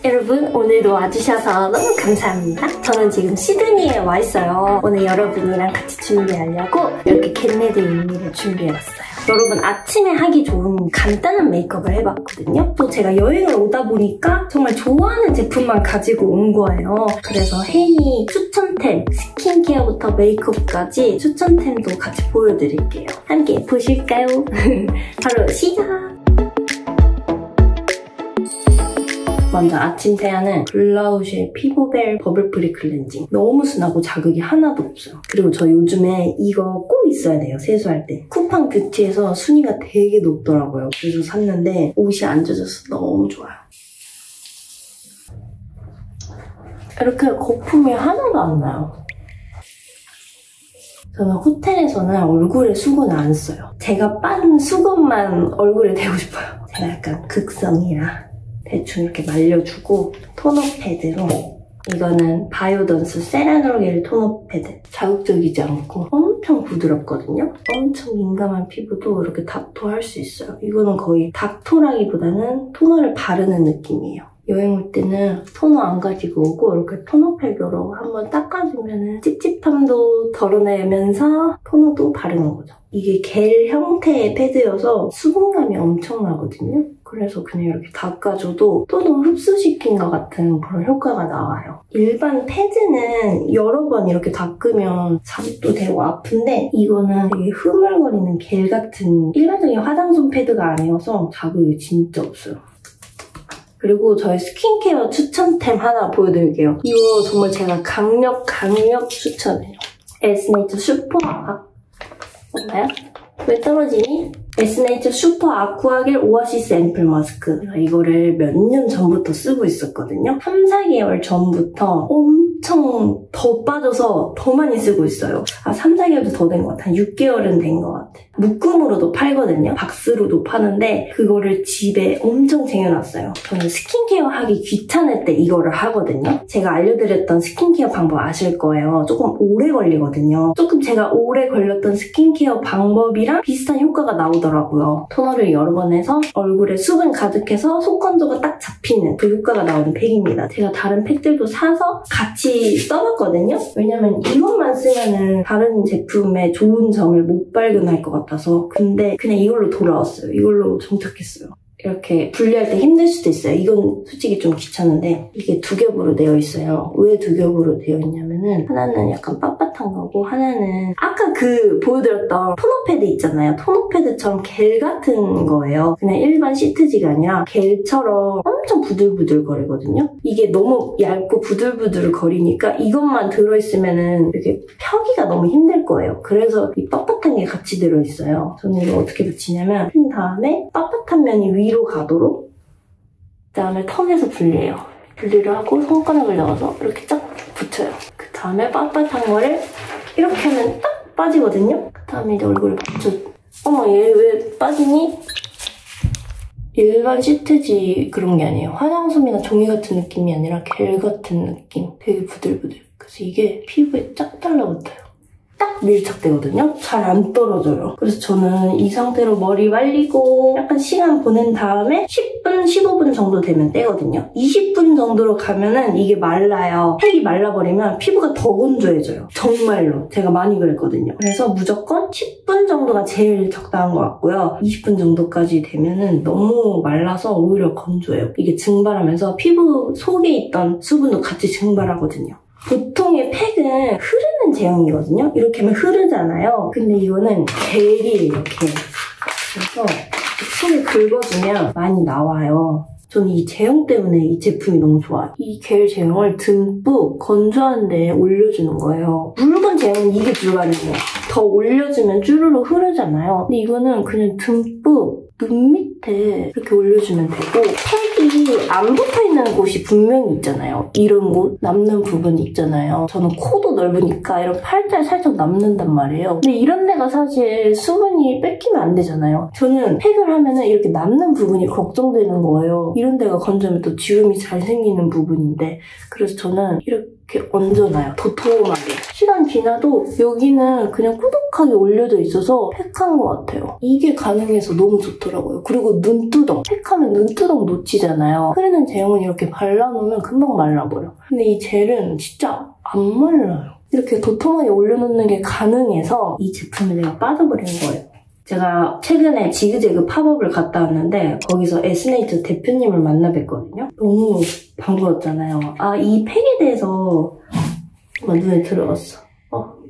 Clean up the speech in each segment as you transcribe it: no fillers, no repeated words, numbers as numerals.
여러분, 오늘도 와주셔서 너무 감사합니다. 저는 지금 시드니에 와 있어요. 오늘 여러분이랑 같이 준비하려고 이렇게 겟레드 윈미를 준비해봤어요. 여러분, 아침에 하기 좋은 간단한 메이크업을 해봤거든요. 또 제가 여행을 오다 보니까 정말 좋아하는 제품만 가지고 온 거예요. 그래서 혜니 추천템, 스킨케어부터 메이크업까지 추천템도 같이 보여드릴게요. 함께 보실까요? 바로 시작! 먼저 아침 세안은 블라우시의 피부벨 버블프리 클렌징. 너무 순하고 자극이 하나도 없어요. 그리고 저 요즘에 이거 꼭 있어야 돼요, 세수할 때. 쿠팡 뷰티에서 순위가 되게 높더라고요. 그래서 샀는데 옷이 안 젖어서 너무 좋아요. 이렇게 거품이 하나도 안 나요. 저는 호텔에서는 얼굴에 수건을 안 써요. 제가 빤 수건만 얼굴에 대고 싶어요. 제가 약간 극성이라 대충 이렇게 말려주고 토너 패드로, 이거는 바이오던스 세라놀겔 토너 패드. 자극적이지 않고 엄청 부드럽거든요. 엄청 민감한 피부도 이렇게 닥토할 수 있어요. 이거는 거의 닥토라기보다는 토너를 바르는 느낌이에요. 여행 올 때는 토너 안 가지고 오고 이렇게 토너 패드로 한번 닦아주면 찝찝함도 덜어내면서 토너도 바르는 거죠. 이게 겔 형태의 패드여서 수분감이 엄청나거든요. 그래서 그냥 이렇게 닦아줘도 토너 흡수시킨 것 같은 그런 효과가 나와요. 일반 패드는 여러 번 이렇게 닦으면 자극도 되고 아픈데 이거는 되게 흐물거리는 겔 같은 일반적인 화장솜 패드가 아니어서 자극이 진짜 없어요. 그리고 저의 스킨케어 추천템 하나 보여드릴게요. 이거 정말 제가 강력 추천해요. 에스네이처 슈퍼 맞나요? 왜 떨어지니? 에스네이처 슈퍼 아쿠아겔 오아시스 앰플 마스크. 제가 이거를 몇 년 전부터 쓰고 있었거든요. 3, 4개월 전부터 엄청 더 빠져서 더 많이 쓰고 있어요. 3, 4개월도 더 된 것 같아요. 한 6개월은 된 것 같아요. 묶음으로도 팔거든요. 박스로도 파는데 그거를 집에 엄청 쟁여놨어요. 저는 스킨케어 하기 귀찮을 때 이거를 하거든요. 제가 알려드렸던 스킨케어 방법 아실 거예요. 조금 오래 걸리거든요. 조금 제가 오래 걸렸던 스킨케어 방법이랑 비슷한 효과가 나오더라고요. 토너를 여러 번 해서 얼굴에 수분 가득해서 속건조가 딱 잡히는 그 효과가 나오는 팩입니다. 제가 다른 팩들도 사서 같이 써봤거든요. 왜냐면 이것만 쓰면은 다른 제품의 좋은 점을 못 발견할 것 같아서. 근데 그냥 이걸로 돌아왔어요. 이걸로 정착했어요. 이렇게 분리할 때 힘들 수도 있어요. 이건 솔직히 좀 귀찮은데 이게 두 겹으로 되어 있어요. 왜 두 겹으로 되어 있냐면은 하나는 약간 빳빳한 거고 하나는 아까 그 보여드렸던 토너 패드 있잖아요. 토너 패드처럼 겔 같은 거예요. 그냥 일반 시트지가 아니라 겔처럼 엄청 부들부들거리거든요. 이게 너무 얇고 부들부들 거리니까 이것만 들어있으면은 이렇게 펴기가 너무 힘들 거예요. 그래서 이 빳빳한 게 같이 들어있어요. 저는 이거 어떻게 붙이냐면 핀 다음에 빳빳한 면이 위로 가도록, 그 다음에 턴에서 분리해요. 분리를 하고 손가락을 넣어서 이렇게 쫙 붙여요. 그 다음에 빳빳한 거를 이렇게 하면 딱 빠지거든요. 그 다음에 이제 얼굴을 붙여. 어머, 얘 왜 빠지니? 일반 시트지 그런 게 아니에요. 화장솜이나 종이 같은 느낌이 아니라 겔 같은 느낌. 되게 부들부들. 그래서 이게 피부에 쫙 달라붙어요. 딱 밀착되거든요. 잘 안 떨어져요. 그래서 저는 이 상태로 머리 말리고 약간 시간 보낸 다음에 10분, 15분 정도 되면 떼거든요. 20분 정도로 가면은 이게 말라요. 팩이 말라버리면 피부가 더 건조해져요. 정말로. 제가 많이 그랬거든요. 그래서 무조건 10분 정도가 제일 적당한 것 같고요. 20분 정도까지 되면은 너무 말라서 오히려 건조해요. 이게 증발하면서 피부 속에 있던 수분도 같이 증발하거든요. 보통의 팩은 흐르는 제형이거든요. 이렇게 하면 흐르잖아요. 근데 이거는 겔이 이렇게, 그래서 손에 긁어주면 많이 나와요. 저는 이 제형 때문에 이 제품이 너무 좋아요. 이 겔 제형을 듬뿍 건조한 데에 올려주는 거예요. 묽은 제형은 이게 불가능해요. 더 올려주면 쭈루루 흐르잖아요. 근데 이거는 그냥 듬뿍 눈 밑에 이렇게 올려주면 되고, 팩이 안 붙어있는 곳이 분명히 있잖아요. 이런 곳 남는 부분 있잖아요. 저는 코도 넓으니까 이런 팔자에 살짝 남는단 말이에요. 근데 이런 데가 사실 수분이 뺏기면 안 되잖아요. 저는 팩을 하면은 이렇게 남는 부분이 걱정되는 거예요. 이런 데가 건조하면 또 지움이 잘 생기는 부분인데, 그래서 저는 이렇게 이렇게 얹어놔요. 도톰하게. 시간 지나도 여기는 그냥 꾸덕하게 올려져 있어서 팩한 것 같아요. 이게 가능해서 너무 좋더라고요. 그리고 눈두덩. 팩하면 눈두덩 놓치잖아요. 흐르는 제형은 이렇게 발라놓으면 금방 말라버려. 근데 이 젤은 진짜 안 말라요. 이렇게 도톰하게 올려놓는 게 가능해서 이 제품에 내가 빠져버린 거예요. 제가 최근에 지그재그 팝업을 갔다 왔는데 거기서 에스네이처 대표님을 만나 뵀거든요. 너무 반가웠잖아요. 아, 이 팩에 대해서 눈에 들어왔어.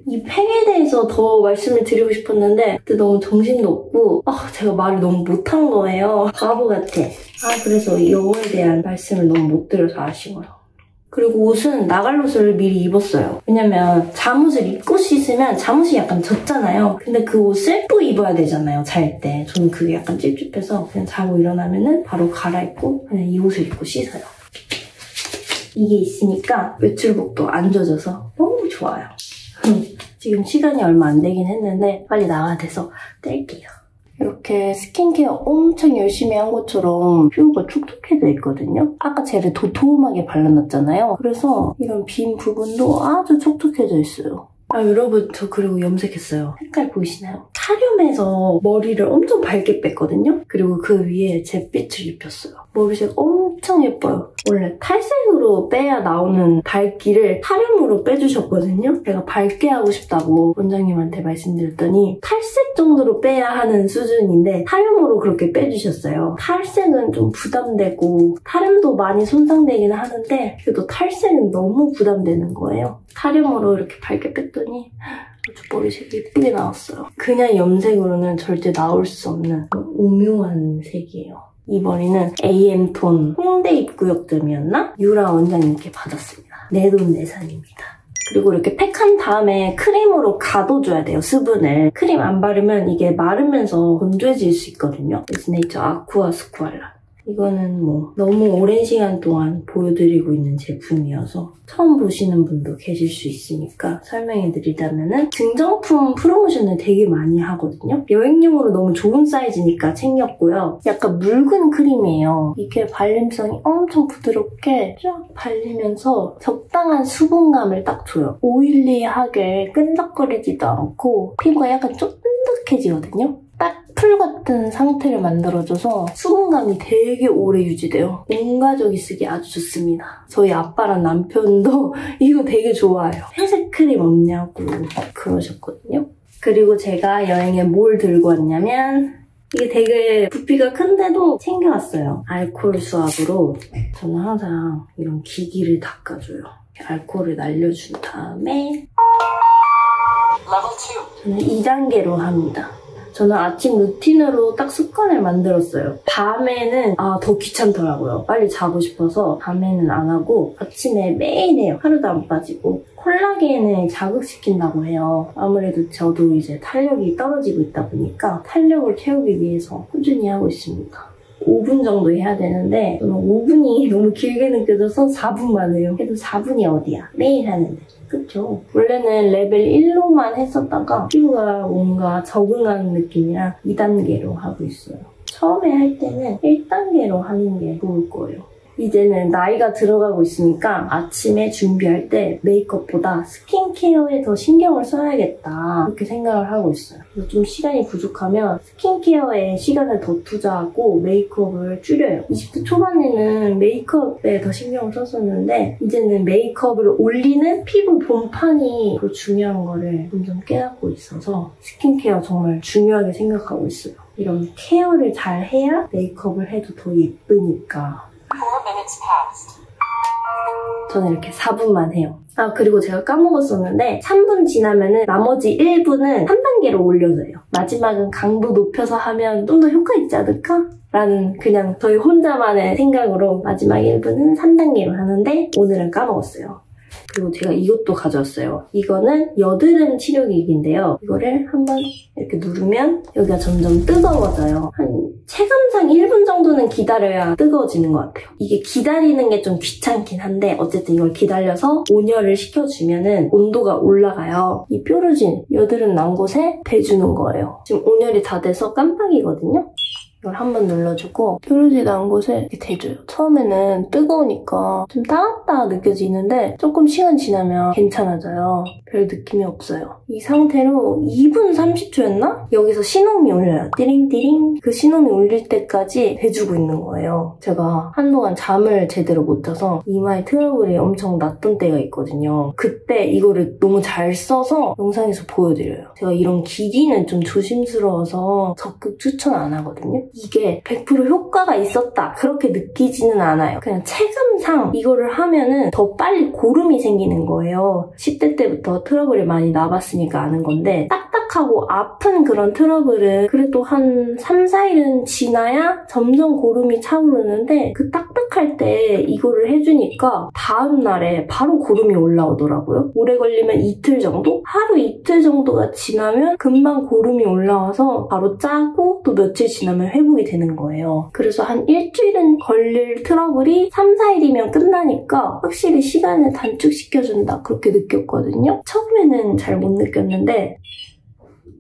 이 팩에 대해서 더 말씀을 드리고 싶었는데 그때 너무 정신도 없고 제가 말을 너무 못한 거예요. 바보 같아. 그래서 이거에 대한 말씀을 너무 못 드려서 아쉬워요. 그리고 옷은 나갈 옷을 미리 입었어요. 왜냐면 잠옷을 입고 씻으면 잠옷이 약간 젖잖아요. 근데 그 옷을 또 입어야 되잖아요, 잘 때. 저는 그게 약간 찝찝해서 그냥 자고 일어나면은 바로 갈아입고 그냥 이 옷을 입고 씻어요. 이게 있으니까 외출복도 안 젖어서 너무 좋아요. 지금 시간이 얼마 안 되긴 했는데 빨리 나와야 돼서 뗄게요. 이렇게 스킨케어 엄청 열심히 한 것처럼 피부가 촉촉해져 있거든요. 아까 젤을 도톰하게 발라놨잖아요. 그래서 이런 빈 부분도 아주 촉촉해져 있어요. 여러분, 저 그리고 염색했어요. 색깔 보이시나요? 타륨에서 머리를 엄청 밝게 뺐거든요. 그리고 그 위에 잿빛을 입혔어요. 머리색 엄청 예뻐요. 원래 탈색으로 빼야 나오는 밝기를 타륨으로 빼주셨거든요. 제가 밝게 하고 싶다고 원장님한테 말씀드렸더니 탈색 정도로 빼야 하는 수준인데 타륨으로 그렇게 빼주셨어요. 탈색은 좀 부담되고 타륨도 많이 손상되긴 하는데 그래도 탈색은 너무 부담되는 거예요. 타륨으로 이렇게 밝게 뺐더니 아주 머리색이 예쁘게 나왔어요. 그냥 염색으로는 절대 나올 수 없는 오묘한 색이에요. 이 머리는 AM톤 홍대 입구역점이었나? 유라 원장님께 받았습니다. 내돈내산입니다. 그리고 이렇게 팩한 다음에 크림으로 가둬줘야 돼요, 수분을. 크림 안 바르면 이게 마르면서 건조해질 수 있거든요. 에스네이처 아쿠아 스쿠알라. 이거는 너무 오랜 시간 동안 보여드리고 있는 제품이어서 처음 보시는 분도 계실 수 있으니까 설명해드리자면은 증정품 프로모션을 되게 많이 하거든요. 여행용으로 너무 좋은 사이즈니까 챙겼고요. 약간 묽은 크림이에요. 이게 발림성이 엄청 부드럽게 쫙 발리면서 적당한 수분감을 딱 줘요. 오일리하게 끈적거리지도 않고 피부가 약간 쫀득해지거든요. 딱 풀 같은 상태를 만들어줘서 수분감이 되게 오래 유지돼요. 온 가족이 쓰기 아주 좋습니다. 저희 아빠랑 남편도 이거 되게 좋아해요. 회색 크림 없냐고 그러셨거든요. 그리고 제가 여행에 뭘 들고 왔냐면 이게 되게 부피가 큰데도 챙겨왔어요. 알코올 수압으로 저는 항상 이런 기기를 닦아줘요. 알코올을 날려준 다음에 저는 2단계로 합니다. 저는 아침 루틴으로 딱 습관을 만들었어요. 밤에는 더 귀찮더라고요. 빨리 자고 싶어서 밤에는 안 하고 아침에 매일 해요. 하루도 안 빠지고. 콜라겐을 자극시킨다고 해요. 아무래도 저도 이제 탄력이 떨어지고 있다 보니까 탄력을 채우기 위해서 꾸준히 하고 있습니다. 5분 정도 해야 되는데 저는 5분이 너무 길게 느껴져서 4분만 해요. 그래도 4분이 어디야? 매일 하는데. 그쵸? 원래는 레벨 1로만 했었다가 피부가 뭔가 적응하는 느낌이라 2단계로 하고 있어요. 처음에 할 때는 1단계로 하는 게 좋을 거예요. 이제는 나이가 들어가고 있으니까 아침에 준비할 때 메이크업보다 스킨케어에 더 신경을 써야겠다 그렇게 생각을 하고 있어요. 그래서 좀 시간이 부족하면 스킨케어에 시간을 더 투자하고 메이크업을 줄여요. 20대 초반에는 메이크업에 더 신경을 썼었는데 이제는 메이크업을 올리는 피부 본판이 더 중요한 거를 점점 깨닫고 있어서 스킨케어 정말 중요하게 생각하고 있어요. 이런 케어를 잘 해야 메이크업을 해도 더 예쁘니까. 4 minutes passed. 저는 이렇게 4분만 해요. 그리고 제가 까먹었었는데 3분 지나면은 나머지 1분은 3단계로 올려서 해요. 마지막은 강도 높여서 하면 좀 더 효과 있지 않을까? 라는 그냥 저희 혼자만의 생각으로 마지막 1분은 3단계로 하는데 오늘은 까먹었어요. 그리고 제가 이것도 가져왔어요. 이거는 여드름 치료기기인데요. 이거를 한번 이렇게 누르면 여기가 점점 뜨거워져요. 한 체감상 1분 정도는 기다려야 뜨거워지는 것 같아요. 이게 기다리는 게 좀 귀찮긴 한데 어쨌든 이걸 기다려서 온열을 시켜주면은 온도가 올라가요. 이 뾰루진 여드름 난 곳에 대주는 거예요. 지금 온열이 다 돼서 깜빡이거든요. 이걸 한번 눌러주고 뾰루지 난 곳에 이렇게 대줘요. 처음에는 뜨거우니까 좀 따갑다 느껴지는데 조금 시간 지나면 괜찮아져요. 별 느낌이 없어요. 이 상태로 2분 30초였나? 여기서 신호음이 울려요. 띠링띠링. 그 신호음이 울릴 때까지 대주고 있는 거예요. 제가 한동안 잠을 제대로 못 자서 이마에 트러블이 엄청 났던 때가 있거든요. 그때 이거를 너무 잘 써서 영상에서 보여드려요. 제가 이런 기기는 좀 조심스러워서 적극 추천 안 하거든요. 이게 100% 효과가 있었다 그렇게 느끼지는 않아요. 그냥 체감상 이거를 하면은 더 빨리 고름이 생기는 거예요. 10대 때부터 트러블이 많이 나봤으니까 아는 건데 딱딱하고 아픈 그런 트러블은 그래도 한 3, 4일은 지나야 점점 고름이 차오르는데 그 딱딱할 때 이거를 해주니까 다음날에 바로 고름이 올라오더라고요. 오래 걸리면 이틀 정도? 하루 이틀 정도가 지나면 금방 고름이 올라와서 바로 짜고 또 며칠 지나면 회복이 되는 거예요. 그래서 한 일주일은 걸릴 트러블이 3, 4일이면 끝나니까 확실히 시간을 단축시켜준다 그렇게 느꼈거든요. 처음에는 잘 못 느꼈는데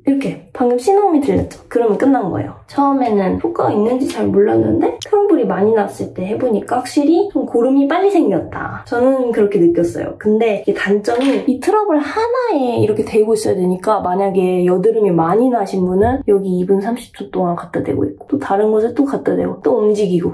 이렇게 방금 신호음이 들렸죠? 그러면 끝난 거예요. 처음에는 효과가 있는지 잘 몰랐는데 트러블이 많이 났을 때 해보니까 확실히 좀 고름이 빨리 생겼다. 저는 그렇게 느꼈어요. 근데 이게 단점이 이 트러블 하나에 이렇게 대고 있어야 되니까 만약에 여드름이 많이 나신 분은 여기 2분 30초 동안 갖다 대고 있고 또 다른 곳에 또 갖다 대고 또 움직이고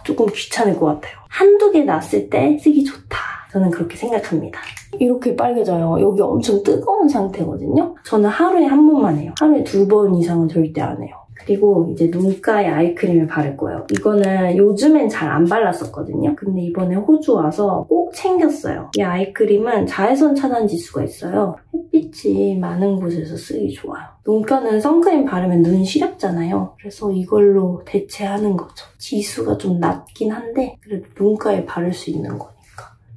조금 귀찮을 것 같아요. 한두 개 났을 때 쓰기 좋다. 저는 그렇게 생각합니다. 이렇게 빨개져요. 여기 엄청 뜨거운 상태거든요. 저는 하루에 한 번만 해요. 하루에 2번 이상은 절대 안 해요. 그리고 이제 눈가에 아이크림을 바를 거예요. 이거는 요즘엔 잘 안 발랐었거든요. 근데 이번에 호주 와서 꼭 챙겼어요. 이 아이크림은 자외선 차단 지수가 있어요. 햇빛이 많은 곳에서 쓰기 좋아요. 눈가는 선크림 바르면 눈 시렵잖아요. 그래서 이걸로 대체하는 거죠. 지수가 좀 낮긴 한데 그래도 눈가에 바를 수 있는 거니까.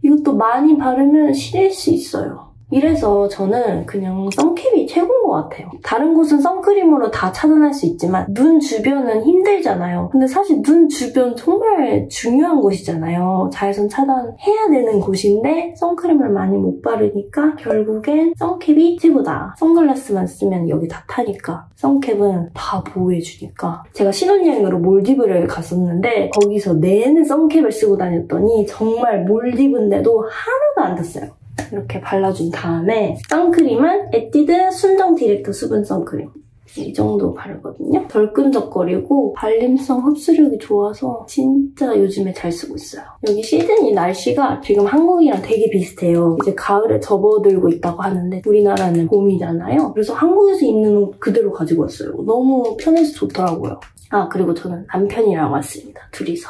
이것도 많이 바르면 시릴 수 있어요. 이래서 저는 그냥 선캡이 최고인 것 같아요. 다른 곳은 선크림으로 다 차단할 수 있지만 눈 주변은 힘들잖아요. 근데 사실 눈 주변 정말 중요한 곳이잖아요. 자외선 차단해야 되는 곳인데 선크림을 많이 못 바르니까 결국엔 선캡이 최고다. 선글라스만 쓰면 여기 다 타니까 선캡은 다 보호해주니까. 제가 신혼여행으로 몰디브를 갔었는데 거기서 내내 선캡을 쓰고 다녔더니 정말 몰디브인데도 하나도 안 탔어요. 이렇게 발라준 다음에 선크림은 에뛰드 순정 디렉트 수분 선크림. 이 정도 바르거든요. 덜 끈적거리고 발림성 흡수력이 좋아서 진짜 요즘에 잘 쓰고 있어요. 여기 시드니 날씨가 지금 한국이랑 되게 비슷해요. 이제 가을에 접어들고 있다고 하는데 우리나라는 봄이잖아요. 그래서 한국에서 입는 옷 그대로 가지고 왔어요. 너무 편해서 좋더라고요. 아, 그리고 저는 남편이랑 왔습니다. 둘이서.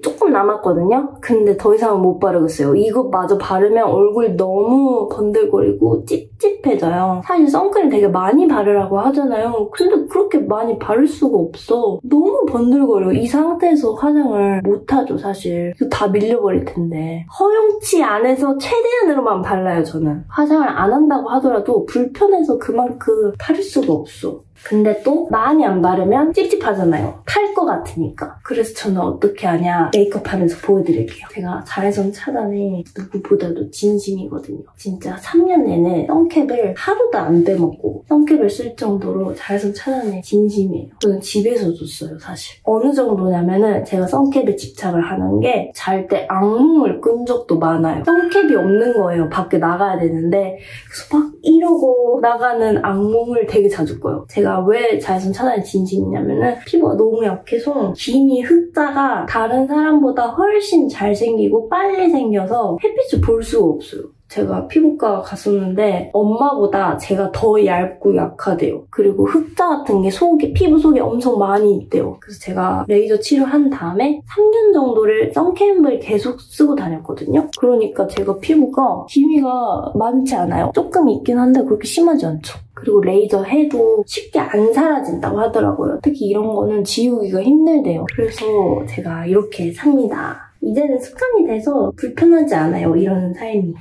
조금 남았거든요? 근데 더 이상은 못 바르겠어요. 이것마저 바르면 얼굴 너무 번들거리고 찝찝해져요. 사실 선크림 되게 많이 바르라고 하잖아요. 근데 그렇게 많이 바를 수가 없어. 너무 번들거려요. 이 상태에서 화장을 못하죠, 사실. 이거 다 밀려버릴 텐데. 허용치 안에서 최대한으로만 발라요, 저는. 화장을 안 한다고 하더라도 불편해서 그만큼 바를 수가 없어. 근데 또 많이 안 바르면 찝찝하잖아요. 탈 것 같으니까. 그래서 저는 어떻게 하냐 메이크업 하면서 보여드릴게요. 제가 자외선 차단에 누구보다도 진심이거든요. 진짜 3년 내내 선캡을 하루도 안 빼먹고 선캡을 쓸 정도로 자외선 차단에 진심이에요. 저는 집에서도 써요, 사실. 어느 정도냐면은 제가 선캡에 집착을 하는 게 잘 때 악몽을 꾼 적도 많아요. 선캡이 없는 거예요. 밖에 나가야 되는데 그래서 막 이러고 나가는 악몽을 되게 자주 꿔요. 제가 왜 자외선 차단에 진심이냐면은 피부가 너무 약해서 기미 흑자가 다른 사람보다 훨씬 잘 생기고 빨리 생겨서 햇빛을 볼 수가 없어요. 제가 피부과 갔었는데 엄마보다 제가 더 얇고 약하대요. 그리고 흑자 같은 게 피부 속에 엄청 많이 있대요. 그래서 제가 레이저 치료한 다음에 3년 정도를 선캠을 계속 쓰고 다녔거든요. 그러니까 제가 피부가 기미가 많지 않아요. 조금 있긴 한데 그렇게 심하지 않죠. 그리고 레이저 해도 쉽게 안 사라진다고 하더라고요. 특히 이런 거는 지우기가 힘들대요. 그래서 제가 이렇게 삽니다. 이제는 습관이 돼서 불편하지 않아요, 이런 삶이.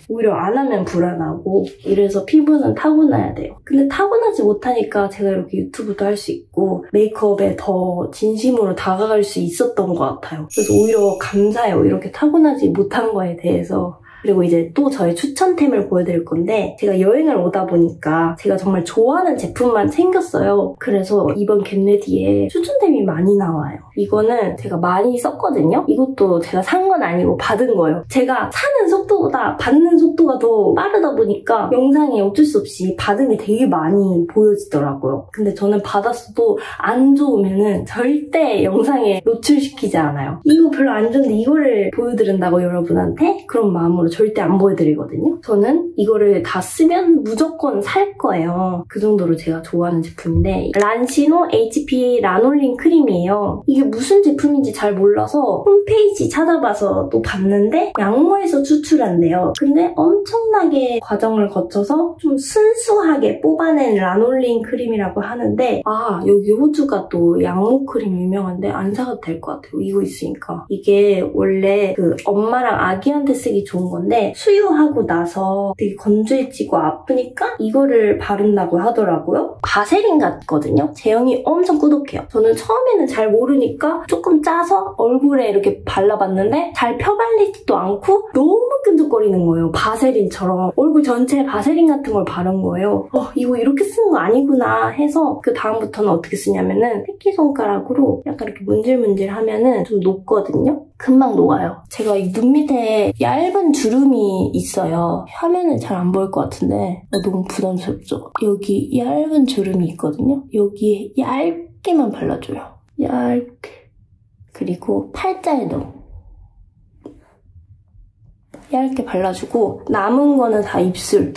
오히려 안 하면 불안하고 이래서 피부는 타고나야 돼요. 근데 타고나지 못하니까 제가 이렇게 유튜브도 할 수 있고 메이크업에 더 진심으로 다가갈 수 있었던 것 같아요. 그래서 오히려 감사해요. 이렇게 타고나지 못한 거에 대해서 그리고 이제 또 저의 추천템을 보여드릴 건데 제가 여행을 오다 보니까 제가 정말 좋아하는 제품만 생겼어요. 그래서 이번 겟레디에 추천템이 많이 나와요. 이거는 제가 많이 썼거든요. 이것도 제가 산 건 아니고 받은 거예요. 제가 사는 속도보다 받는 속도가 더 빠르다 보니까 영상에 어쩔 수 없이 받은 게 되게 많이 보여지더라고요. 근데 저는 받았어도 안 좋으면은 절대 영상에 노출시키지 않아요. 이거 별로 안 좋은데 이거를 보여드린다고 여러분한테? 그런 마음으로 절대 안 보여드리거든요. 저는 이거를 다 쓰면 무조건 살 거예요. 그 정도로 제가 좋아하는 제품인데 란시노 HPA 라놀린 크림이에요. 이게 무슨 제품인지 잘 몰라서 홈페이지 찾아봐서 또 봤는데 양모에서 추출한대요. 근데 엄청나게 과정을 거쳐서 좀 순수하게 뽑아낸 라놀린 크림이라고 하는데 아 여기 호주가 또 양모 크림 유명한데 안 사도 될 것 같아요. 이거 있으니까. 이게 원래 그 엄마랑 아기한테 쓰기 좋은 건데 수유하고 나서 되게 건조해지고 아프니까 이거를 바른다고 하더라고요. 바세린 같거든요. 제형이 엄청 꾸덕해요. 저는 처음에는 잘 모르니까 조금 짜서 얼굴에 이렇게 발라봤는데 잘 펴발리지도 않고 너무 끈적거리는 거예요. 바세린처럼. 얼굴 전체에 바세린 같은 걸 바른 거예요. 이거 이렇게 쓰는 거 아니구나 해서 그 다음부터는 어떻게 쓰냐면은 새끼손가락으로 약간 이렇게 문질문질 하면은 좀 녹거든요. 금방 녹아요. 제가 이 눈 밑에 얇은 주름이 있어요. 화면은 잘 안 보일 것 같은데 너무 부담스럽죠? 여기 얇은 주름이 있거든요. 여기에 얇게만 발라줘요. 얇게. 그리고 팔자에도 얇게 발라주고 남은 거는 다 입술에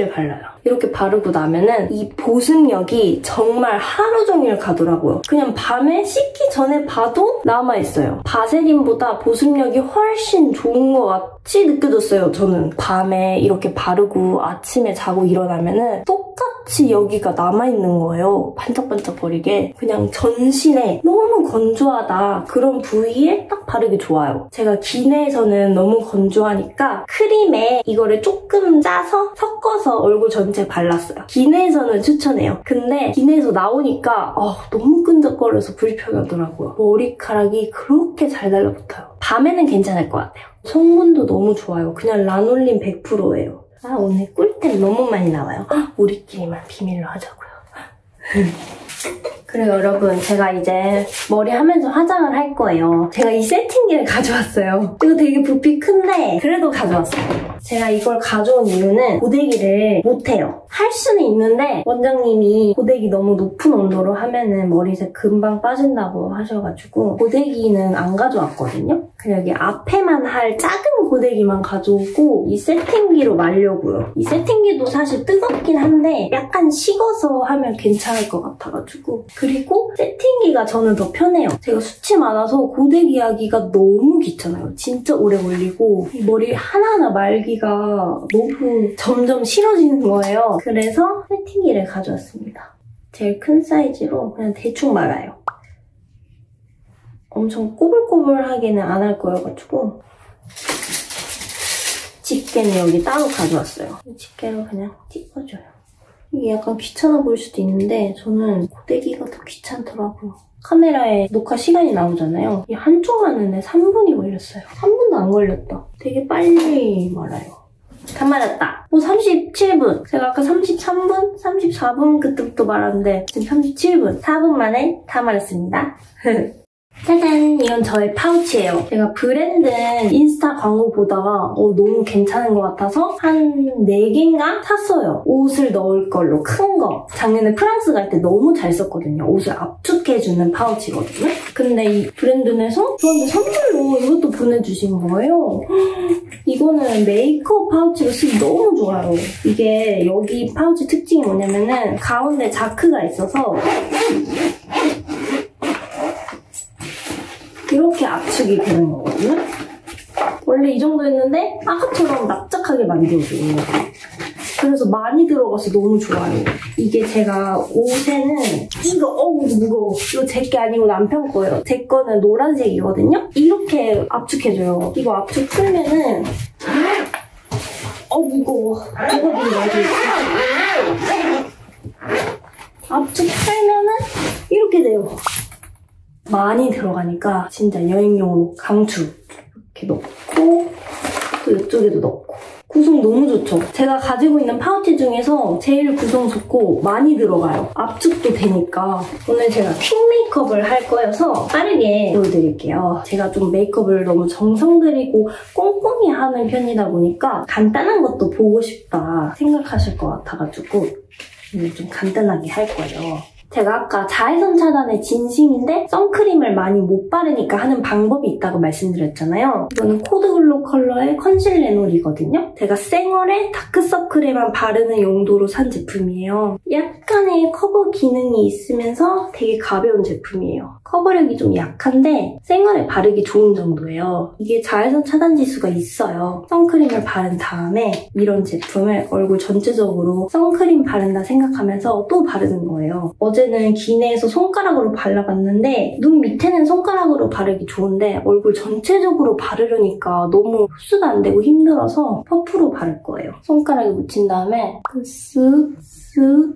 발라요. 이렇게 바르고 나면은 이 보습력이 정말 하루 종일 가더라고요. 그냥 밤에 씻기 전에 봐도 남아있어요. 바세린보다 보습력이 훨씬 좋은 것 같이 느껴졌어요, 저는. 밤에 이렇게 바르고 아침에 자고 일어나면은 똑같이 여기가 남아있는 거예요. 반짝반짝거리게. 그냥 전신에 너무 건조하다 그런 부위에 딱 바르기 좋아요. 제가 기내에서는 너무 건조하니까 크림에 이거를 조금 짜서 섞어서 얼굴 전체에 발랐어요. 기내에서는 추천해요. 근데 기내에서 나오니까 너무 끈적거려서 불편하더라고요. 머리카락이 그렇게 잘 달라붙어요. 밤에는 괜찮을 것 같아요. 성분도 너무 좋아요. 그냥 라놀린 100%예요. 오늘 꿀템 너무 많이 나와요. 우리끼리만 비밀로 하자고요. 그리고 여러분 제가 이제 머리 하면서 화장을 할 거예요. 제가 이 세팅기를 가져왔어요. 이거 되게 부피 큰데 그래도 가져왔어요. 제가 이걸 가져온 이유는 고데기를 못해요. 할 수는 있는데 원장님이 고데기 너무 높은 온도로 하면은 머리색 금방 빠진다고 하셔가지고 고데기는 안 가져왔거든요. 그냥 여기 앞에만 할 작은 고데기만 가져오고 이 세팅기로 말려고요. 이 세팅기도 사실 뜨겁긴 한데 약간 식어서 하면 괜찮을 것 같아가지고. 그리고 세팅기가 저는 더 편해요. 제가 수치 많아서 고데기 하기가 너무 귀찮아요. 진짜 오래 걸리고 이 머리 하나하나 말기가 너무 점점 싫어지는 거예요. 그래서 세팅기를 가져왔습니다. 제일 큰 사이즈로 그냥 대충 말아요. 엄청 꼬불꼬불하게는 안 할 거여가지고 집게는 여기 따로 가져왔어요. 이 집게로 그냥 찝어줘요. 이게 약간 귀찮아 보일 수도 있는데 저는 고데기가 더 귀찮더라고요. 카메라에 녹화 시간이 나오잖아요. 이 한쪽만 하는데 3분이 걸렸어요. 3분도 안 걸렸다. 되게 빨리 말아요. 다 말았다. 37분. 제가 아까 33분? 34분 그때부터 말았는데 지금 37분. 4분 만에 다 말았습니다. 짜잔! 이건 저의 파우치예요. 제가 브랜드 인스타 광고 보다가 너무 괜찮은 것 같아서 한 4개인가 샀어요. 옷을 넣을 걸로 큰 거. 작년에 프랑스 갈 때 너무 잘 썼거든요. 옷을 압축해주는 파우치거든요. 근데 이 브랜드에서 저한테 선물로 이것도 보내주신 거예요. 이거는 메이크업 파우치로 쓰기 너무 좋아요. 이게 여기 파우치 특징이 뭐냐면은 가운데 자크가 있어서 이렇게 압축이 되는 거거든요. 원래 이 정도였는데 아까처럼 납작하게 만들어줘요. 그래서 많이 들어가서 너무 좋아요. 이게 제가 옷에는 이거 무거워. 이거 제 게 아니고 남편 거예요. 제 거는 노란색이거든요. 이렇게 압축해줘요. 이거 압축 풀면은 무거워. 이거 되게 많이 압축 풀면은 이렇게 돼요. 많이 들어가니까 진짜 여행용 강추. 이렇게 넣고 또 이쪽에도 넣고. 구성 너무 좋죠? 제가 가지고 있는 파우치 중에서 제일 구성 좋고 많이 들어가요. 압축도 되니까. 오늘 제가 퀵 메이크업을 할 거여서 빠르게 보여드릴게요. 제가 좀 메이크업을 너무 정성 들이고 꼼꼼히 하는 편이다 보니까 간단한 것도 보고 싶다 생각하실 것 같아가지고 오늘 좀 간단하게 할 거예요. 제가 아까 자외선 차단에 진심인데 선크림을 많이 못 바르니까 하는 방법이 있다고 말씀드렸잖아요. 이거는 코드글로 컬러의 컨실레놀이거든요. 제가 생얼에 다크서클에만 바르는 용도로 산 제품이에요. 약간의 커버 기능이 있으면서 되게 가벼운 제품이에요. 커버력이 좀 약한데 생얼에 바르기 좋은 정도예요. 이게 자외선 차단 지수가 있어요. 선크림을 바른 다음에 이런 제품을 얼굴 전체적으로 선크림 바른다 생각하면서 또 바르는 거예요. 어제는 기내에서 손가락으로 발라봤는데 눈 밑에는 손가락으로 바르기 좋은데 얼굴 전체적으로 바르려니까 너무 흡수도 안 되고 힘들어서 퍼프로 바를 거예요. 손가락에 묻힌 다음에 쓱쓱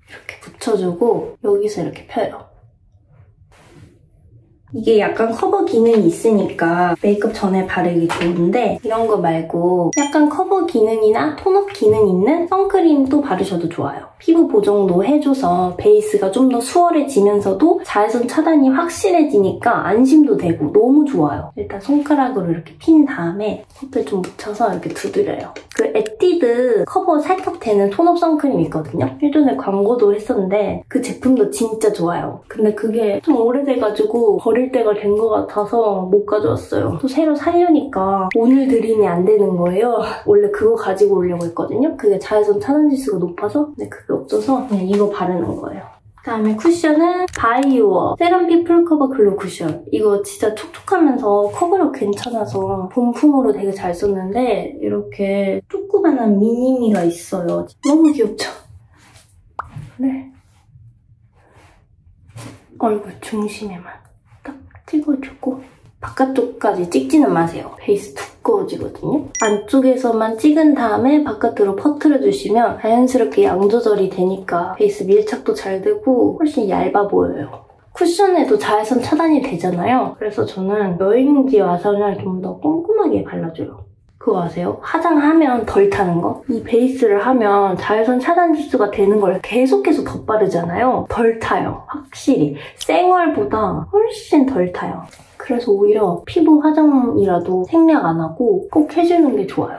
이렇게 붙여주고 여기서 이렇게 펴요. 이게 약간 커버 기능이 있으니까 메이크업 전에 바르기 좋은데 이런 거 말고 약간 커버 기능이나 톤업 기능 있는 선크림도 바르셔도 좋아요. 피부 보정도 해줘서 베이스가 좀 더 수월해지면서도 자외선 차단이 확실해지니까 안심도 되고 너무 좋아요. 일단 손가락으로 이렇게 핀 다음에 콧대 좀 묻혀서 이렇게 두드려요. 그 에뛰드 커버 살짝 되는 톤업 선크림 있거든요. 예전에 광고도 했었는데 그 제품도 진짜 좋아요. 근데 그게 좀 오래돼가지고 버릴 때가 된 것 같아서 못 가져왔어요. 또 새로 사려니까 오늘 드림이 안 되는 거예요. 원래 그거 가지고 오려고 했거든요. 그게 자외선 차단 지수가 높아서 근데 그게 없어서 그냥 이거 바르는 거예요. 그다음에 쿠션은 바이오어 세럼피 풀커버 글로 쿠션. 이거 진짜 촉촉하면서 커버력 괜찮아서 본품으로 되게 잘 썼는데 이렇게 조그만한 미니미가 있어요. 너무 귀엽죠? 네. 얼굴 중심에만 딱 찍어주고 바깥쪽까지 찍지는 마세요. 베이스 두꺼워지거든요. 안쪽에서만 찍은 다음에 바깥으로 퍼뜨려주시면 자연스럽게 양 조절이 되니까 베이스 밀착도 잘 되고 훨씬 얇아 보여요. 쿠션에도 자외선 차단이 되잖아요. 그래서 저는 여행지 와서는 좀 더 꼼꼼하게 발라줘요. 그거 아세요? 화장하면 덜 타는 거? 이 베이스를 하면 자외선 차단 지수가 되는 걸 계속해서 덧바르잖아요. 덜 타요. 확실히. 생얼보다 훨씬 덜 타요. 그래서 오히려 피부 화장이라도 생략 안 하고 꼭 해주는 게 좋아요.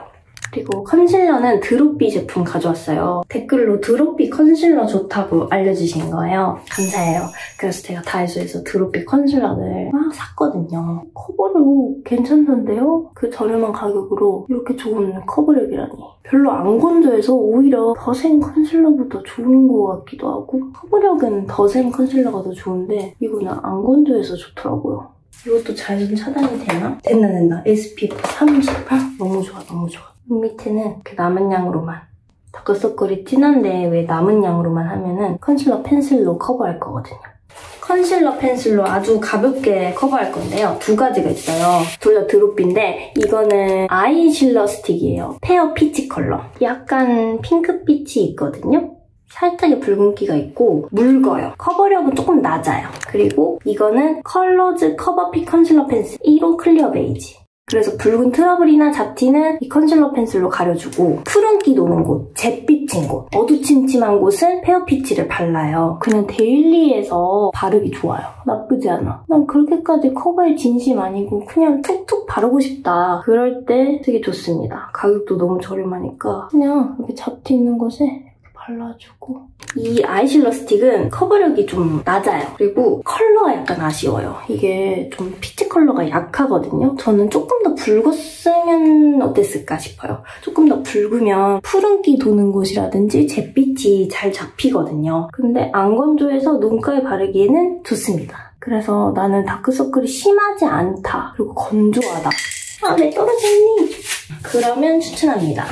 그리고 컨실러는 드롭비 제품 가져왔어요. 댓글로 드롭비 컨실러 좋다고 알려주신 거예요. 감사해요. 그래서 제가 다이소에서 드롭비 컨실러를 막 샀거든요. 커버력 괜찮던데요? 그 저렴한 가격으로 이렇게 좋은 커버력이라니. 별로 안 건조해서 오히려 더 센 컨실러보다 좋은 것 같기도 하고 커버력은 더 센 컨실러가 더 좋은데 이거는 안 건조해서 좋더라고요. 이것도 자외선 차단이 되나? 된다. SPF 30. 너무 좋아, 너무 좋아. 밑에는 이렇게 남은 양으로만. 다크서클이 진한데 왜 남은 양으로만 하면은 컨실러 펜슬로 커버할 거거든요. 컨실러 펜슬로 아주 가볍게 커버할 건데요. 두 가지가 있어요. 둘 다 드롭비인데 이거는 아이실러 스틱이에요. 페어 피치 컬러. 약간 핑크빛이 있거든요. 살짝의 붉은기가 있고 묽어요. 커버력은 조금 낮아요. 그리고 이거는 컬러즈 커버핏 컨실러 펜슬 1호 클리어 베이지. 그래서 붉은 트러블이나 잡티는 이 컨실러 펜슬로 가려주고 푸른기 도는 곳, 잿빛인 곳, 어두침침한 곳은 페어피치를 발라요. 그냥 데일리에서 바르기 좋아요. 나쁘지 않아. 난 그렇게까지 커버에 진심 아니고 그냥 툭툭 바르고 싶다. 그럴 때 되게 좋습니다. 가격도 너무 저렴하니까 그냥 이렇게 잡티 있는 곳에 발라주고 이 아이실러 스틱은 커버력이 좀 낮아요. 그리고 컬러가 약간 아쉬워요. 이게 좀 피치 컬러가 약하거든요. 저는 조금 더 붉었으면 어땠을까 싶어요. 조금 더 붉으면 푸른기 도는 곳이라든지 잿빛이 잘 잡히거든요. 근데 안 건조해서 눈가에 바르기에는 좋습니다. 그래서 나는 다크서클이 심하지 않다. 그리고 건조하다. 아, 왜 떨어졌니? 그러면 추천합니다.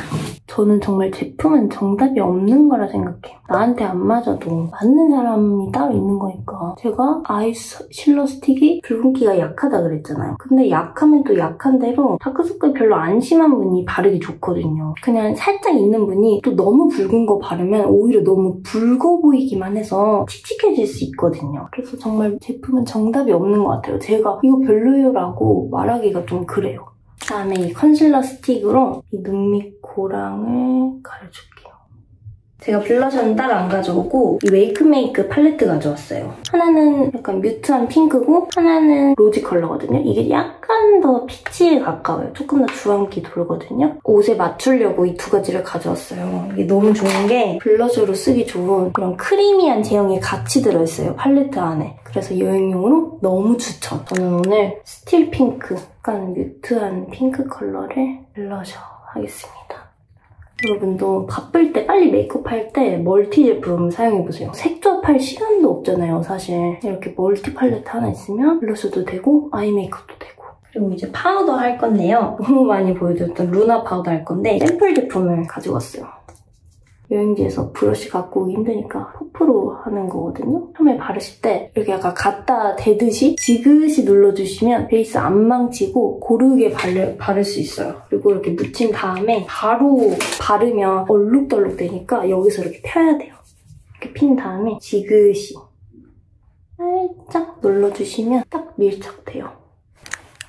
저는 정말 제품은 정답이 없는 거라 생각해요. 나한테 안 맞아도 맞는 사람이 따로 있는 거니까. 제가 아이실러 스틱이 붉은기가 약하다 그랬잖아요. 근데 약하면 또 약한 대로 다크서클 별로 안 심한 분이 바르기 좋거든요. 그냥 살짝 있는 분이 또 너무 붉은 거 바르면 오히려 너무 붉어 보이기만 해서 칙칙해질 수 있거든요. 그래서 정말 제품은 정답이 없는 것 같아요. 제가 이거 별로예요라고 말하기가 좀 그래요. 그다음에 이 컨실러 스틱으로 이 눈 밑 고랑을 가려줄게요. 제가 블러셔는 따로 안 가져오고 이 웨이크메이크 팔레트 가져왔어요. 하나는 약간 뮤트한 핑크고 하나는 로지 컬러거든요. 이게 약간 더 피치에 가까워요. 조금 더 주황기 돌거든요. 옷에 맞추려고 이 두 가지를 가져왔어요. 이게 너무 좋은 게 블러셔로 쓰기 좋은 그런 크리미한 제형이 같이 들어있어요. 팔레트 안에. 그래서 여행용으로 너무 추천. 저는 오늘 스틸 핑크, 약간 뮤트한 핑크 컬러를 블러셔 하겠습니다. 여러분도 바쁠 때 빨리 메이크업 할 때 멀티 제품 사용해보세요. 색조합할 시간도 없잖아요, 사실. 이렇게 멀티 팔레트 하나 있으면 블러셔도 되고 아이 메이크업도 되고. 그리고 이제 파우더 할 건데요. 너무 많이 보여드렸던 루나 파우더 할 건데 샘플 제품을 가지고 왔어요. 여행지에서 브러쉬 갖고 오기 힘드니까 퍼프로 하는 거거든요. 처음에 바르실 때 이렇게 약간 갖다 대듯이 지그시 눌러주시면 베이스 안 망치고 고르게 바를 수 있어요. 그리고 이렇게 묻힌 다음에 바로 바르면 얼룩덜룩 되니까 여기서 이렇게 펴야 돼요. 이렇게 핀 다음에 지그시 살짝 눌러주시면 딱 밀착돼요.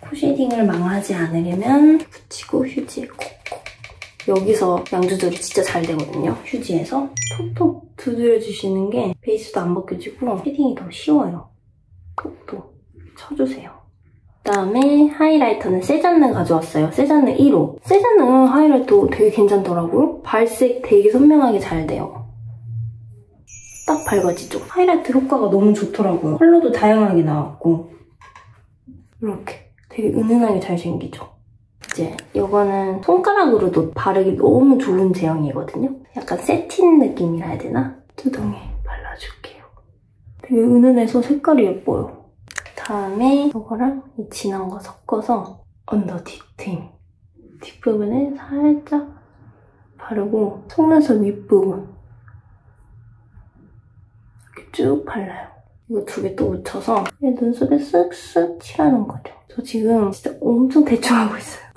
코 쉐딩을 망하지 않으려면 붙이고 휴지에 콕콕. 여기서 양 조절이 진짜 잘 되거든요. 휴지에서 톡톡 두드려주시는 게 베이스도 안 벗겨지고 쉐딩이 더 쉬워요. 톡톡 쳐주세요. 그다음에 하이라이터는 세잔느 가져왔어요. 세잔느 1호. 세잔느 하이라이터 되게 괜찮더라고요. 발색 되게 선명하게 잘 돼요. 딱 밝아지죠? 하이라이터 효과가 너무 좋더라고요. 컬러도 다양하게 나왔고 이렇게 되게 은은하게 잘 생기죠? 이제 이거는 손가락으로도 바르기 너무 좋은 제형이거든요. 약간 세틴 느낌이라 해야 되나? 두덩이에 발라줄게요. 되게 은은해서 색깔이 예뻐요. 다음에 이거랑 이 진한 거 섞어서 언더 뒷트임. 뒷부분에 살짝 바르고 속눈썹 윗부분 이렇게 쭉 발라요. 이거 두 개 또 묻혀서 눈썹에 쓱쓱 칠하는 거죠. 저 지금 진짜 엄청 대충 하고 있어요.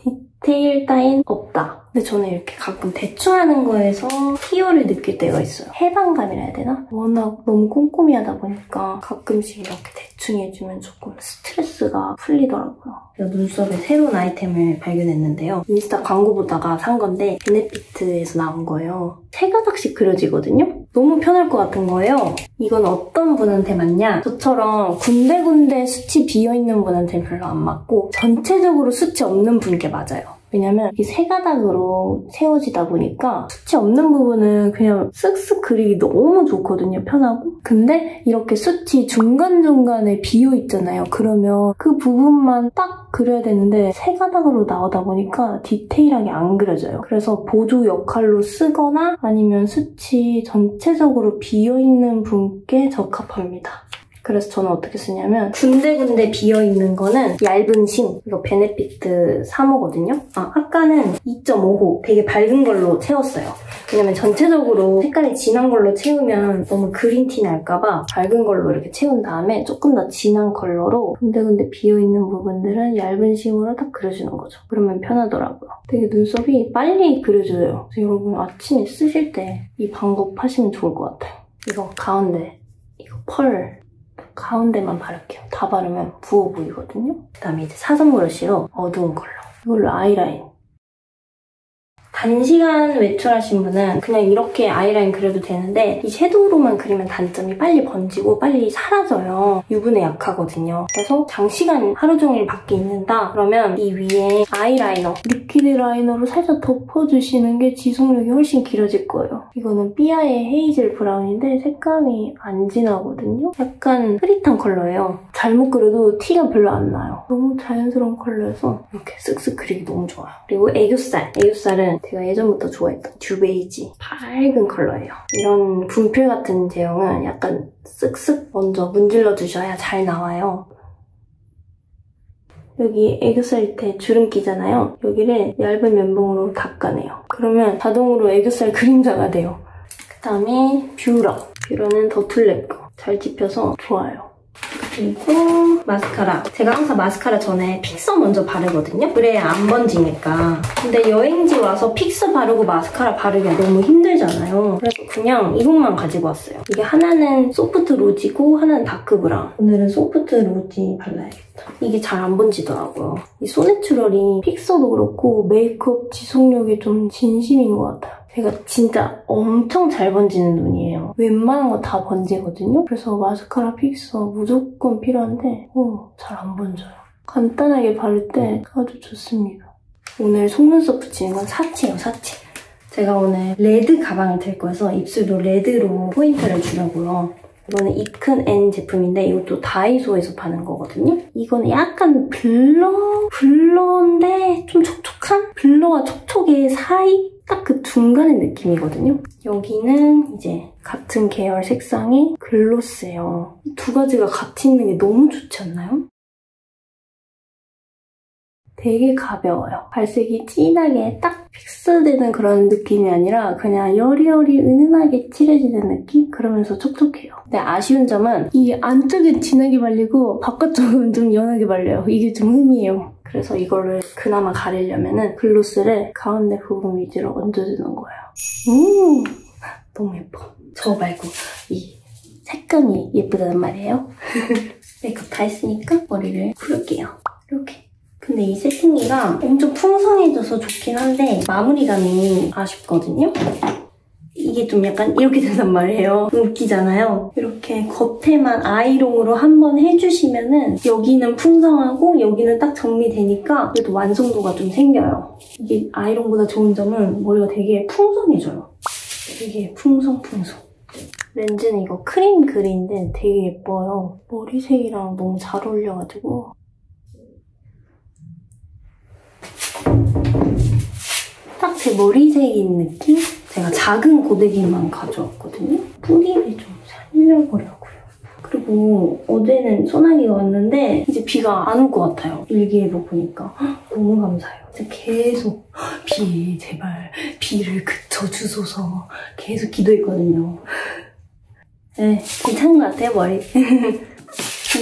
디테일 따윈 없다. 근데 저는 이렇게 가끔 대충 하는 거에서 희열을 느낄 때가 있어요. 해방감이라 해야 되나? 워낙 너무 꼼꼼히 하다 보니까 가끔씩 이렇게 대충 해주면 조금 스트레스가 풀리더라고요. 제가 눈썹에 새로운 아이템을 발견했는데요. 인스타 광고 보다가 산 건데 베네피트에서 나온 거예요. 3가닥씩 그려지거든요? 너무 편할 것 같은 거예요. 이건 어떤 분한테 맞냐? 저처럼 군데군데 숱이 비어있는 분한테는 별로 안 맞고 전체적으로 숱이 없는 분께 맞아요. 왜냐면 이 3가닥으로 세워지다 보니까 숱이 없는 부분은 그냥 쓱쓱 그리기 너무 좋거든요, 편하고. 근데 이렇게 숱이 중간중간에 비어있잖아요. 그러면 그 부분만 딱 그려야 되는데 3가닥으로 나오다 보니까 디테일하게 안 그려져요. 그래서 보조 역할로 쓰거나 아니면 숱이 전체적으로 비어있는 분께 적합합니다. 그래서 저는 어떻게 쓰냐면 군데군데 비어있는 거는 얇은 심, 이거 베네피트 3호거든요. 아까는 2.5호 되게 밝은 걸로 채웠어요. 왜냐면 전체적으로 색깔이 진한 걸로 채우면 너무 그린티 날까봐 밝은 걸로 이렇게 채운 다음에 조금 더 진한 컬러로 군데군데 비어있는 부분들은 얇은 심으로 딱 그려주는 거죠. 그러면 편하더라고요. 되게 눈썹이 빨리 그려져요. 그래서 여러분 아침에 쓰실 때 이 방법 하시면 좋을 것 같아요. 이거 가운데, 이거 펄 가운데만 바를게요. 다 바르면 부어 보이거든요. 그다음에 이제 사선 브러쉬로 어두운 컬러. 이걸로 아이라인. 단시간 외출하신 분은 그냥 이렇게 아이라인 그려도 되는데 이 섀도우로만 그리면 단점이 빨리 번지고 빨리 사라져요. 유분에 약하거든요. 그래서 장시간 하루 종일 밖에 있는다 그러면 이 위에 아이라이너, 리퀴드 라이너로 살짝 덮어주시는 게 지속력이 훨씬 길어질 거예요. 이거는 삐아의 헤이즐 브라운인데 색감이 안 진하거든요. 약간 흐릿한 컬러예요. 잘못 그려도 티가 별로 안 나요. 너무 자연스러운 컬러여서 이렇게 쓱쓱 그리기 너무 좋아요. 그리고 애교살. 애교살은 제가 예전부터 좋아했던 듀베이지 밝은 컬러예요. 이런 분필 같은 제형은 약간 쓱쓱 먼저 문질러 주셔야 잘 나와요. 여기 애교살 밑에 주름 끼잖아요. 여기를 얇은 면봉으로 닦아내요. 그러면 자동으로 애교살 그림자가 돼요. 그다음에 뷰러. 뷰러는 더툴 랩 거. 잘 집혀서 좋아요. 그리고 마스카라. 제가 항상 마스카라 전에 픽서 먼저 바르거든요. 그래야 안 번지니까. 근데 여행지 와서 픽서 바르고 마스카라 바르기가 너무 힘들잖아요. 그래서 그냥 이것만 가지고 왔어요. 이게 하나는 소프트 로지고 하나는 다크 브라운. 오늘은 소프트 로지 발라야겠다. 이게 잘 안 번지더라고요. 이 소내추럴이 픽서도 그렇고 메이크업 지속력이 좀 진심인 것 같아요. 제가 진짜 엄청 잘 번지는 눈이에요. 웬만한 거 다 번지거든요. 그래서 마스카라 픽서 무조건 필요한데 잘 안 번져요. 간단하게 바를 때 아주 좋습니다. 오늘 속눈썹 붙이는 건 사치예요, 사치. 제가 오늘 레드 가방을 들 거여서 입술도 레드로 포인트를 주려고요. 이거는 이큰N 제품인데 이것도 다이소에서 파는 거거든요. 이거는 약간 블러인데 좀 촉촉한? 블러와 촉촉의 사이? 딱 그 중간의 느낌이거든요. 여기는 이제 같은 계열 색상의 글로스예요. 두 가지가 같이 있는 게 너무 좋지 않나요? 되게 가벼워요. 발색이 진하게 딱 픽스되는 그런 느낌이 아니라 그냥 여리여리 은은하게 칠해지는 느낌? 그러면서 촉촉해요. 근데 아쉬운 점은 이 안쪽은 진하게 발리고 바깥쪽은 좀 연하게 발려요. 이게 좀 흠이에요. 그래서 이거를 그나마 가리려면은 글로스를 가운데 부분 위주로 얹어주는 거예요. 너무 예뻐. 저 말고 이 색감이 예쁘다는 말이에요. 메이크업 다 했으니까 머리를 풀을게요. 이렇게. 근데 이 세팅기가 엄청 풍성해져서 좋긴 한데 마무리감이 아쉽거든요? 이게 좀 약간 이렇게 된단 말이에요. 웃기잖아요? 이렇게 겉에만 아이롱으로 한번 해주시면은 여기는 풍성하고 여기는 딱 정리되니까 그래도 완성도가 좀 생겨요. 이게 아이롱보다 좋은 점은 머리가 되게 풍성해져요. 되게 풍성풍성. 렌즈는 이거 크림 그레이인데 되게 예뻐요. 머리색이랑 너무 잘 어울려가지고 딱 제 머리색인 느낌? 제가 작은 고데기만 가져왔거든요. 뿌리를 좀 살려보려고요. 그리고 어제는 소나기가 왔는데 이제 비가 안 올 것 같아요. 일기예보 보니까. 너무 감사해요. 진짜 계속 비 제발 비를 그쳐주소서 계속 기도했거든요. 네, 괜찮은 것 같아요, 머리.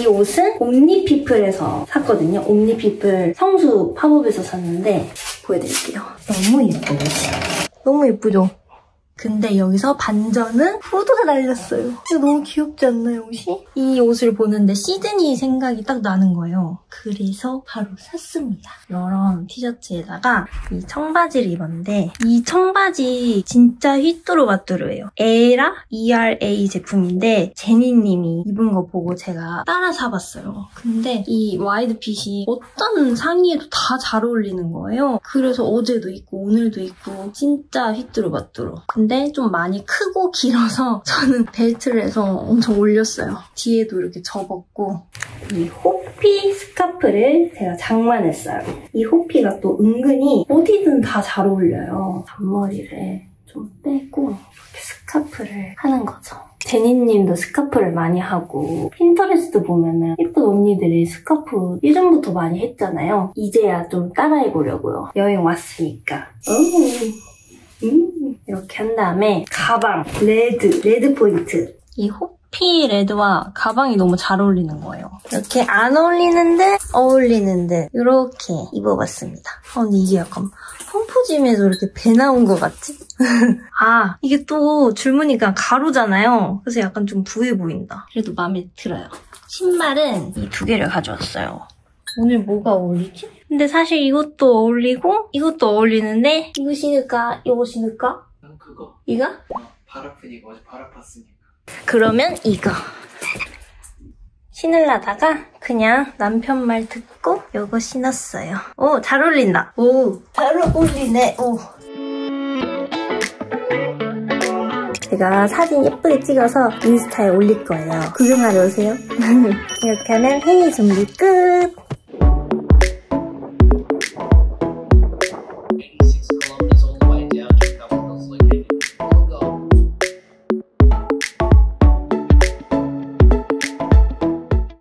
이 옷은 옴니피플에서 샀거든요. 옴니피플 성수 팝업에서 샀는데 보여드릴게요. 너무 예뻐요. 너무 예쁘죠? 근데 여기서 반전은 후드가 달렸어요. 이거 너무 귀엽지 않나요, 옷이? 이 옷을 보는데 시드니 생각이 딱 나는 거예요. 그래서 바로 샀습니다. 이런 티셔츠에다가 이 청바지를 입었는데 이 청바지 진짜 휘뚜루마뚜루해요. 에라? ERA 제품인데 제니님이 입은 거 보고 제가 따라 사봤어요. 근데 이 와이드핏이 어떤 상의에도 다 잘 어울리는 거예요. 그래서 어제도 입고 오늘도 입고 진짜 휘뚜루마뚜루. 근데 좀 많이 크고 길어서 저는 벨트를 해서 엄청 올렸어요. 뒤에도 이렇게 접었고 이 호피 스카프를 제가 장만했어요. 이 호피가 또 은근히 어디든 다 잘 어울려요. 앞머리를 좀 빼고 이렇게 스카프를 하는 거죠. 제니님도 스카프를 많이 하고 핀터레스트 보면은 예쁜 언니들이 스카프 예전부터 많이 했잖아요. 이제야 좀 따라해보려고요. 여행 왔으니까. 이렇게 한 다음에 가방, 레드 포인트. 이 호피 레드와 가방이 너무 잘 어울리는 거예요. 이렇게 안 어울리는데 어울리는데 이렇게 입어봤습니다. 근데 이게 약간 펌프짐에서 이렇게 배 나온 것 같지? 아, 이게 또 줄무늬가 가로잖아요. 그래서 약간 좀 부해 보인다. 그래도 마음에 들어요. 신발은 이 두 개를 가져왔어요. 오늘 뭐가 어울리지? 근데 사실 이것도 어울리고 이것도 어울리는데 이거 신을까? 이거 신을까? 난 그거. 이거? 발 아프니까 어제 발 아팠으니까. 그러면 이거. 신으려다가 그냥 남편 말 듣고 이거 신었어요. 오, 잘 어울린다. 오, 잘 어울리네. 오. 제가 사진 예쁘게 찍어서 인스타에 올릴 거예요. 구경하러 오세요. 이렇게 하면 회의 준비 끝!